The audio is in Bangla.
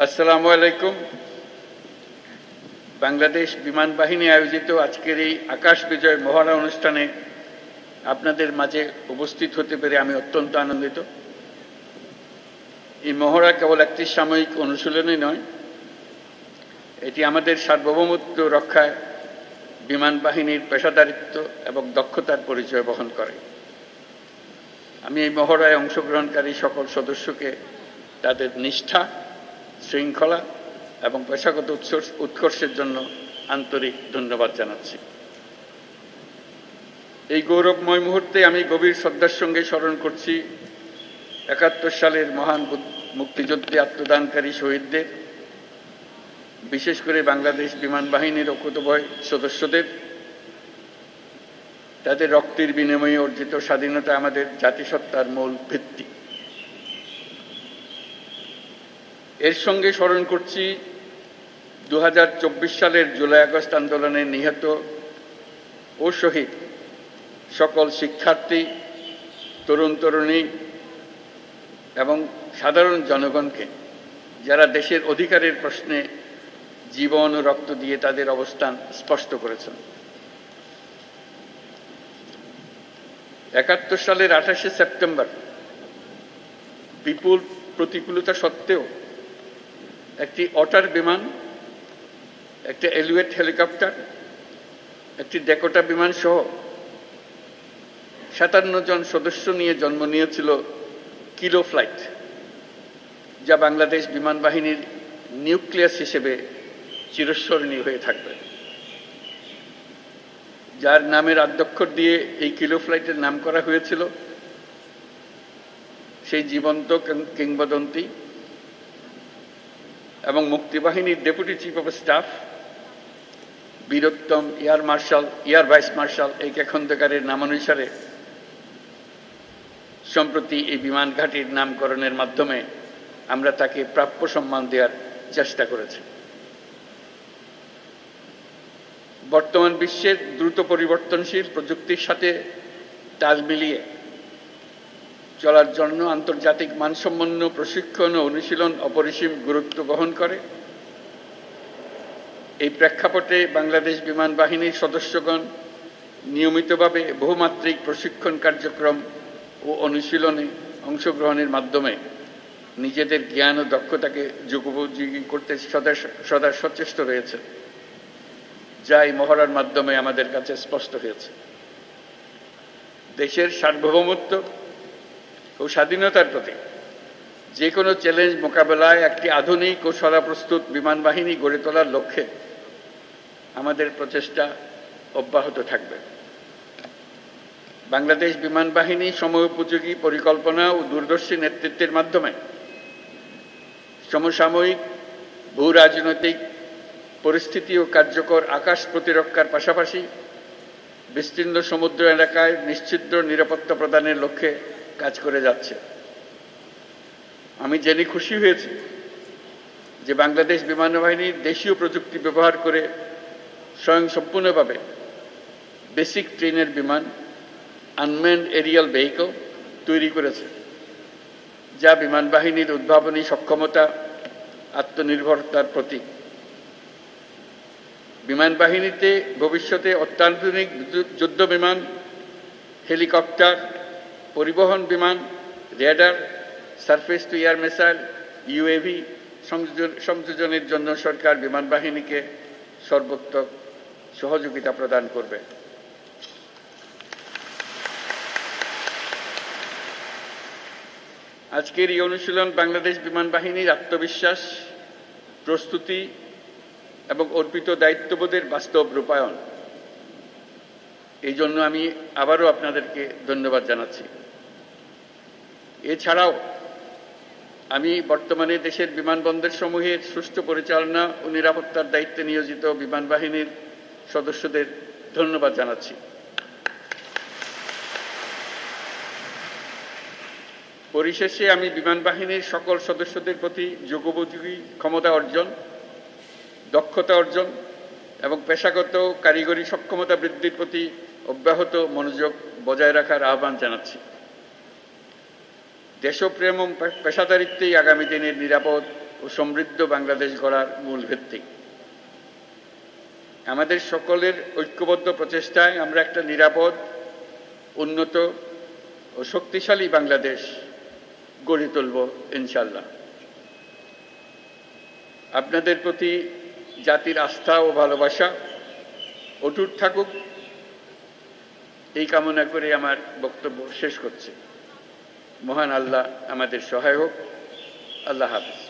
আসসালামু আলাইকুম। বাংলাদেশ বিমান বাহিনী আয়োজিত আজকের এই আকাশ বিজয় মহড়া অনুষ্ঠানে আপনাদের মাঝে উপস্থিত হতে পেরে আমি অত্যন্ত আনন্দিত। এই মহড়া কেবল একটি সাময়িক অনুশীলনই নয়, এটি আমাদের সার্বভৌমত্ব রক্ষায় বিমান বাহিনীর পেশাদারিত্ব এবং দক্ষতার পরিচয় বহন করে। আমি এই মহড়ায় অংশগ্রহণকারী সকল সদস্যকে তাদের নিষ্ঠা, শৃঙ্খলা এবং পেশাগত উৎকর্ষের জন্য আন্তরিক ধন্যবাদ জানাচ্ছি। এই গৌরবময় মুহূর্তে আমি গভীর শ্রদ্ধার সঙ্গে স্মরণ করছি ৭১ সালের মহান মুক্তিযুদ্ধে আত্মদানকারী শহীদদের, বিশেষ করে বাংলাদেশ বিমান বাহিনীর অকুতোভয় সদস্যদের। তাদের রক্তের বিনিময়ে অর্জিত স্বাধীনতা আমাদের জাতিসত্তার মূল ভিত্তি। এর সঙ্গে স্মরণ করছি ২০২৪ সালের জুলাই আগস্ট আন্দোলনে নিহত ও শহীদ সকল শিক্ষার্থী, তরুণ তরুণী এবং সাধারণ জনগণকে, যারা দেশের অধিকারের প্রশ্নে জীবন ও রক্ত দিয়ে তাদের অবস্থান স্পষ্ট করেছেন। ৭১ সালের ২৮শে সেপ্টেম্বর বিপুল প্রতিকূলতা সত্ত্বেও একটি অটার বিমান, একটি এলিওয়েট হেলিকপ্টার, একটি ডেকোটা বিমান সহ ৫৭ জন সদস্য নিয়ে জন্ম নিয়েছিল কিলো ফ্লাইট, যা বাংলাদেশ বিমান বাহিনীর নিউক্লিয়াস হিসেবে চিরস্মরণীয় হয়ে থাকবে। যার নামের আদ্যক্ষর দিয়ে এই কিলো ফ্লাইটের নাম করা হয়েছিল, সেই জীবন্ত কিংবদন্তি এবং মুক্তিবাহিনীর ডেপুটি চিফ অফ স্টাফ বীরোত্তম এয়ার ভাইস মার্শাল এ.কে খন্দকারের নামানুসারে সম্প্রতি এই বিমান ঘাঁটির নামকরণের মাধ্যমে আমরা তাকে প্রাপ্য সম্মান দেওয়ার চেষ্টা করেছি। বর্তমান বিশ্বের দ্রুত পরিবর্তনশীল প্রযুক্তির সাথে তাল মিলিয়ে চলার জন্য আন্তর্জাতিক মানসম্পন্ন প্রশিক্ষণ ও অনুশীলন অপরিসীম গুরুত্ব বহন করে। এই প্রেক্ষাপটে বাংলাদেশ বিমান বাহিনীর সদস্যগণ নিয়মিতভাবে বহুমাত্রিক প্রশিক্ষণ কার্যক্রম ও অনুশীলনে অংশগ্রহণের মাধ্যমে নিজেদের জ্ঞান ও দক্ষতাকে যুগোপযোগী করতে সদা সচেষ্ট রয়েছে, যা এই মহড়ার মাধ্যমে আমাদের কাছে স্পষ্ট হয়েছে। দেশের সার্বভৌমত্ব ও স্বাধীনতার প্রতি যে কোনো চ্যালেঞ্জ মোকাবেলায় একটি আধুনিক ও সদাপ্রস্তুত বিমান বাহিনী গড়ে তোলার লক্ষ্যে আমাদের প্রচেষ্টা অব্যাহত থাকবে। বাংলাদেশ বিমান বাহিনী সময়োপযোগী পরিকল্পনা ও দূরদর্শী নেতৃত্বের মাধ্যমে সমসাময়িক ভূ রাজনৈতিক পরিস্থিতি ও কার্যকর আকাশ প্রতিরক্ষার পাশাপাশি বিস্তীর্ণ সমুদ্র এলাকায় নিশ্চিদ্র নিরাপত্তা প্রদানের লক্ষ্যে কাজ করে যাচ্ছে। আমি জেনে খুশি হয়েছি যে বাংলাদেশ বিমান বাহিনী দেশীয় প্রযুক্তি ব্যবহার করে স্বয়ংসম্পূর্ণভাবে বেসিক ট্রেনের বিমান আনম্যান্ড এরিয়াল ভেহিকল তৈরি করেছে, যা বিমান বাহিনীর উদ্ভাবনী সক্ষমতা, আত্মনির্ভরতার প্রতীক। বিমান বাহিনীতে ভবিষ্যতে অত্যাধুনিক যুদ্ধ বিমান, হেলিকপ্টার, পরিবহন বিমান, radar, surface to air missile, UAV সংযোজনের জন্য সরকার বিমান বাহিনীকে সর্বোত্তম সহযোগিতা প্রদান করবে। আজকের এই অনুশীলন বাংলাদেশ বিমান বাহিনীর আত্মবিশ্বাস, প্রস্তুতি এবং অর্পিত দায়িত্ববোধের বাস্তব রূপায়ণ। এই জন্য আমি আবারও আপনাদেরকে ধন্যবাদ জানাচ্ছি। এছাড়াও আমি বর্তমানে দেশের বিমানবন্দর সমূহের সুষ্ঠু পরিচালনা ও নিরাপত্তার দায়িত্বে নিয়োজিত বিমান বাহিনীর সদস্যদের ধন্যবাদ জানাচ্ছি। পরিশেষে আমি বিমান বাহিনীর সকল সদস্যদের প্রতি যুগোপযোগী ক্ষমতা অর্জন, দক্ষতা অর্জন এবং পেশাগত কারিগরি সক্ষমতা বৃদ্ধির প্রতি অব্যাহত মনোযোগ বজায় রাখার আহ্বান জানাচ্ছি। দেশপ্রেম ও পেশাদারিত্বেই আগামী দিনের নিরাপদ, ও সমৃদ্ধ বাংলাদেশ গড়ার মূল ভিত্তি। আমাদের সকলের ঐক্যবদ্ধ প্রচেষ্টায় আমরা একটা নিরাপদ, উন্নত ও শক্তিশালী বাংলাদেশ গড়ে তুলব ইনশাআল্লাহ। আপনাদের প্রতি জাতির আস্থা ও ভালোবাসা অটুট থাকুক, এই কামনা করে আমার বক্তব্য শেষ করছি। মহান আল্লাহ আমাদের সহায় হোক। আল্লাহ হাফেজ।